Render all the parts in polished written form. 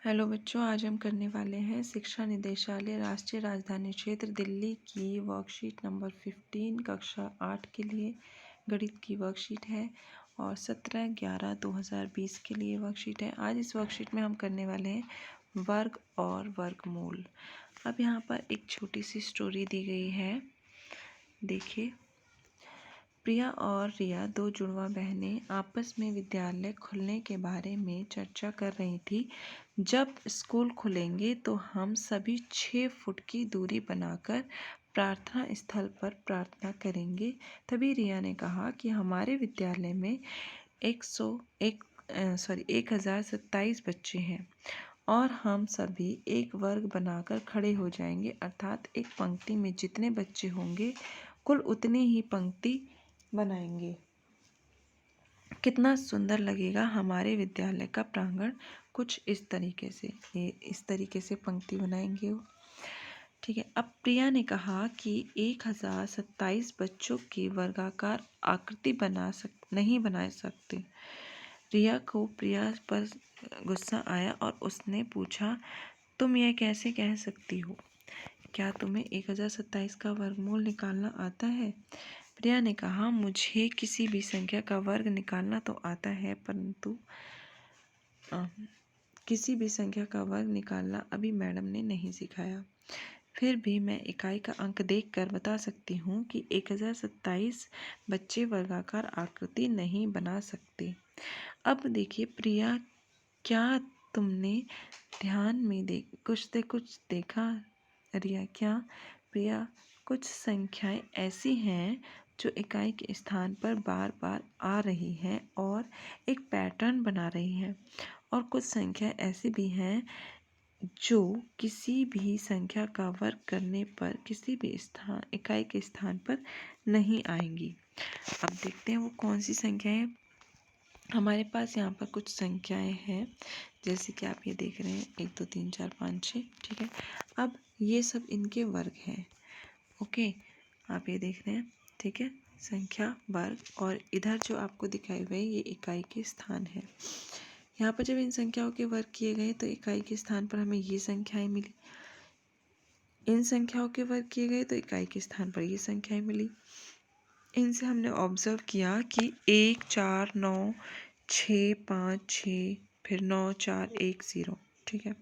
Hello बच्चों, आज हम करने वाले हैं शिक्षा निदेशालय राष्ट्रीय राजधानी क्षेत्र दिल्ली की वर्कशीट नंबर 15 कक्षा 8 के लिए गणित की वर्कशीट है और 17/11/2020 के लिए वर्कशीट है। आज इस वर्कशीट में हम करने वाले हैं वर्ग और वर्गमूल। अब यहाँ पर एक छोटी सी स्टोरी दी गई है, देखिए। प्रिया और रिया दो जुड़वा बहनें आपस में विद्यालय खुलने के बारे में चर्चा कर रही थी। जब स्कूल खुलेंगे तो हम सभी 6 फुट की दूरी बनाकर प्रार्थना स्थल पर प्रार्थना करेंगे। तभी रिया ने कहा कि हमारे विद्यालय में 1027 बच्चे हैं और हम सभी एक वर्ग बनाकर खड़े हो जाएंगे, अर्थात एक पंक्ति में जितने बच्चे होंगे कुल उतनी ही पंक्ति बनाएंगे। कितना सुंदर लगेगा हमारे विद्यालय का प्रांगण। कुछ इस तरीके से पंक्ति बनाएंगे वो, ठीक है। अब प्रिया ने कहा कि 1027 बच्चों की वर्गाकार आकृति नहीं बना सकते। रिया को प्रिया पर गुस्सा आया और उसने पूछा, तुम यह कैसे कह सकती हो? क्या तुम्हें 1027 का वर्गमूल निकालना आता है? प्रिया ने कहा, मुझे किसी भी संख्या का वर्ग निकालना तो आता है, परंतु किसी भी संख्या का वर्ग निकालना अभी मैडम ने नहीं सिखाया। फिर भी मैं इकाई का अंक देखकर बता सकती हूँ कि 1027 बच्चे वर्गाकार आकृति नहीं बना सकते। अब देखिए प्रिया, क्या तुमने ध्यान में कुछ देखा? रिया, क्या? प्रिया, कुछ संख्याएं ऐसी हैं जो इकाई के स्थान पर बार बार आ रही हैं और एक पैटर्न बना रही हैं, और कुछ संख्या ऐसी भी हैं जो किसी भी संख्या का वर्ग करने पर किसी भी इकाई के स्थान पर नहीं आएंगी। अब देखते हैं वो कौन सी संख्याएं। हमारे पास यहाँ पर कुछ संख्याएं हैं, जैसे कि आप ये देख रहे हैं 1 2 3 4 5 6, ठीक है। अब ये सब इनके वर्ग हैं, ओके, आप ये देख रहे हैं, ठीक है, संख्या वर्ग। और इधर जो आपको दिखाए हुए ये इकाई के स्थान है। यहाँ पर जब इन संख्याओं के वर्ग किए गए तो इकाई के स्थान पर हमें ये संख्याएं मिली। इन संख्याओं के वर्ग किए गए तो इकाई के स्थान पर ये संख्याएं मिली। इनसे हमने ऑब्जर्व किया कि 1 4 9 6 5 6 फिर 9 4 1 0, ठीक है।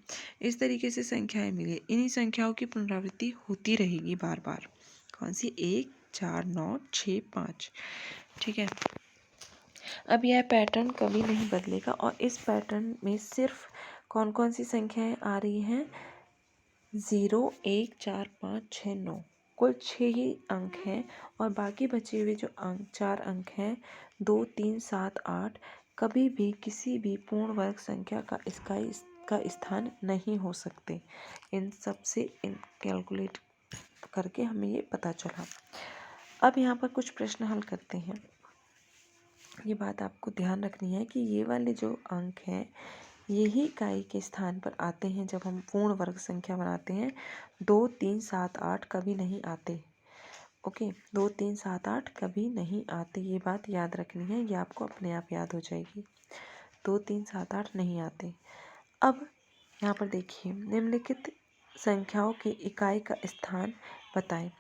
इस तरीके से संख्याएं मिली। इन्हीं संख्याओं की पुनरावृत्ति होती रहेगी बार बार। कौन सी? 1 4 9 6 5, ठीक है। अब यह पैटर्न कभी नहीं बदलेगा और इस पैटर्न में सिर्फ कौन कौन सी संख्याएं आ रही हैं? 0 1 4 5 6 9, कुल 6 ही अंक हैं, और बाकी बचे हुए जो अंक 4 अंक हैं 2 3 7 8, कभी भी किसी भी पूर्ण वर्ग संख्या का इसका स्थान नहीं हो सकते। इन सब से कैलकुलेट करके हमें ये पता चला। अब यहाँ पर कुछ प्रश्न हल करते हैं। ये बात आपको ध्यान रखनी है कि ये वाले जो अंक हैं यही इकाई के स्थान पर आते हैं जब हम पूर्ण वर्ग संख्या बनाते हैं। 2 3 7 8 कभी नहीं आते, ओके। 2 3 7 8 कभी नहीं आते, ये बात याद रखनी है, ये आपको अपने आप याद हो जाएगी। 2 3 7 8 नहीं आते। अब यहाँ पर देखिए, निम्नलिखित संख्याओं की इकाई का स्थान बताएं।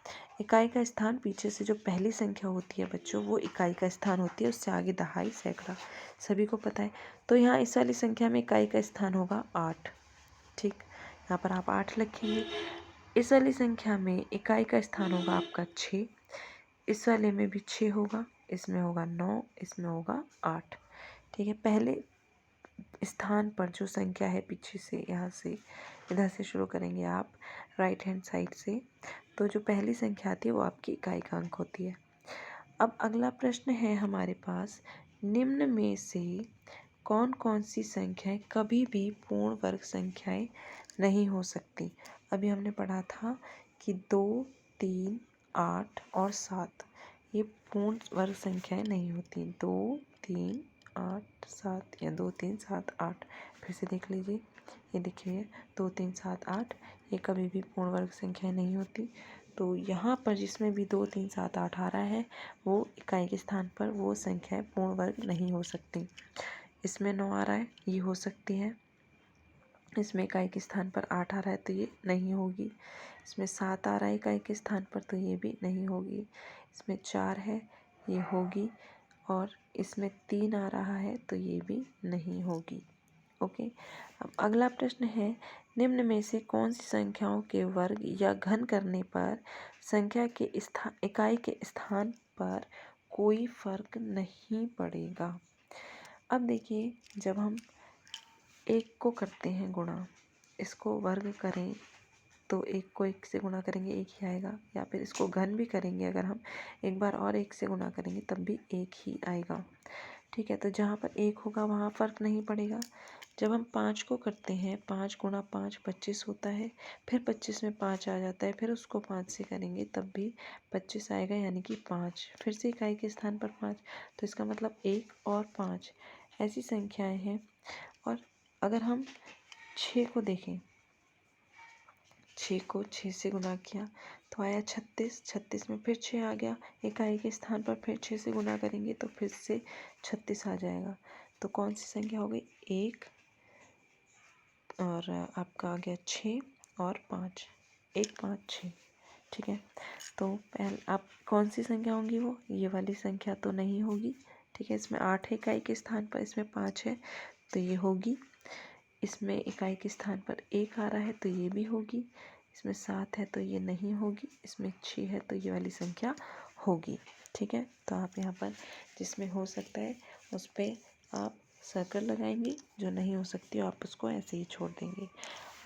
इकाई का स्थान पीछे से जो पहली संख्या होती है बच्चों, वो इकाई का स्थान होती है, उससे आगे दहाई सैकड़ा सभी को पता है। तो यहाँ इस वाली संख्या में इकाई का स्थान होगा 8, ठीक। यहाँ पर आप 8 लिखेंगे। इस वाली संख्या में इकाई का स्थान होगा आपका 6, इस वाले में भी 6 होगा, इसमें होगा 9, इसमें होगा 8, ठीक है। पहले स्थान पर जो संख्या है पीछे से, यहाँ से इधर से शुरू करेंगे आप राइट हैंड साइड से, तो जो पहली संख्या आती है वो आपकी इकाई का अंक होती है। अब अगला प्रश्न है हमारे पास, निम्न में से कौन कौन सी संख्याएं कभी भी पूर्ण वर्ग संख्याएं नहीं हो सकती? अभी हमने पढ़ा था कि 2 3 8 और 7 ये पूर्ण वर्ग संख्याएं नहीं होती। 2 3 8 7 या 2 3 7 8, फिर से देख लीजिए, ये देखिए 2 3 7 8 ये कभी भी पूर्ण वर्ग संख्याएं नहीं होती। तो यहाँ पर जिसमें भी 2 3 7 8 आ रहा है वो इकाई के स्थान पर वो संख्याएं पूर्ण वर्ग नहीं हो सकती। इसमें 9 आ रहा है, ये हो सकती है। इसमें इकाई के स्थान पर 8 आ रहा है तो ये नहीं होगी। इसमें 7 आ रहा है इकाई के स्थान पर तो ये भी नहीं होगी। इसमें 4 है, ये होगी। और इसमें 3 आ रहा है तो ये भी नहीं होगी। ओके। अब अगला प्रश्न है, निम्न में से कौन सी संख्याओं के वर्ग या घन करने पर संख्या के इकाई के स्थान पर कोई फर्क नहीं पड़ेगा। अब देखिए, जब हम 1 को करते हैं गुणा, इसको वर्ग करें तो 1 को 1 से गुणा करेंगे 1 ही आएगा, या फिर इसको घन भी करेंगे अगर हम एक बार और 1 से गुणा करेंगे तब भी 1 ही आएगा। ठीक है, तो जहाँ पर 1 होगा वहाँ फ़र्क नहीं पड़ेगा। जब हम 5 को करते हैं, 5 गुणा 5 25 होता है, फिर 25 में 5 आ जाता है, फिर उसको 5 से करेंगे तब भी 25 आएगा, यानी कि 5। फिर से इकाई के स्थान पर 5, तो इसका मतलब 1 और 5 ऐसी संख्याएं हैं। और अगर हम 6 को देखें, 6 को 6 से गुणा किया तो आया 36, 36 में फिर 6 आ गया, इकाई के स्थान पर फिर 6 से गुणा करेंगे तो फिर से 36 आ जाएगा। तो कौन सी संख्या हो गई? 1 और आपका आ गया 6 और 5, 1 5 6। ठीक है, तो पहले आप कौन सी संख्या होंगी? वो ये वाली संख्या तो नहीं होगी। ठीक है, इसमें 8 है इकाई के स्थान पर, इसमें 5 है तो ये होगी। इसमें इकाई के स्थान पर 1 आ रहा है तो ये भी होगी। इसमें 7 है तो ये नहीं होगी। इसमें 6 है तो ये वाली संख्या होगी। ठीक है, तो आप यहाँ पर जिसमें हो सकता है उस पर आप सर्कल लगाएंगे, जो नहीं हो सकती हो आप उसको ऐसे ही छोड़ देंगे।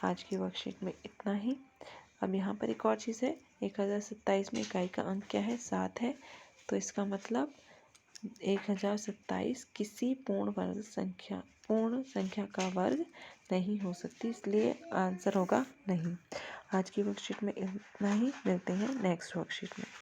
आज की वर्कशीट में इतना ही। अब यहाँ पर एक और चीज़ है, 1027 में इकाई का अंक क्या है? 7 है। तो इसका मतलब 1027 किसी पूर्ण संख्या का वर्ग नहीं हो सकती, इसलिए आंसर होगा नहीं। आज की वर्कशीट में इतना ही, मिलते हैं नेक्स्ट वर्कशीट में।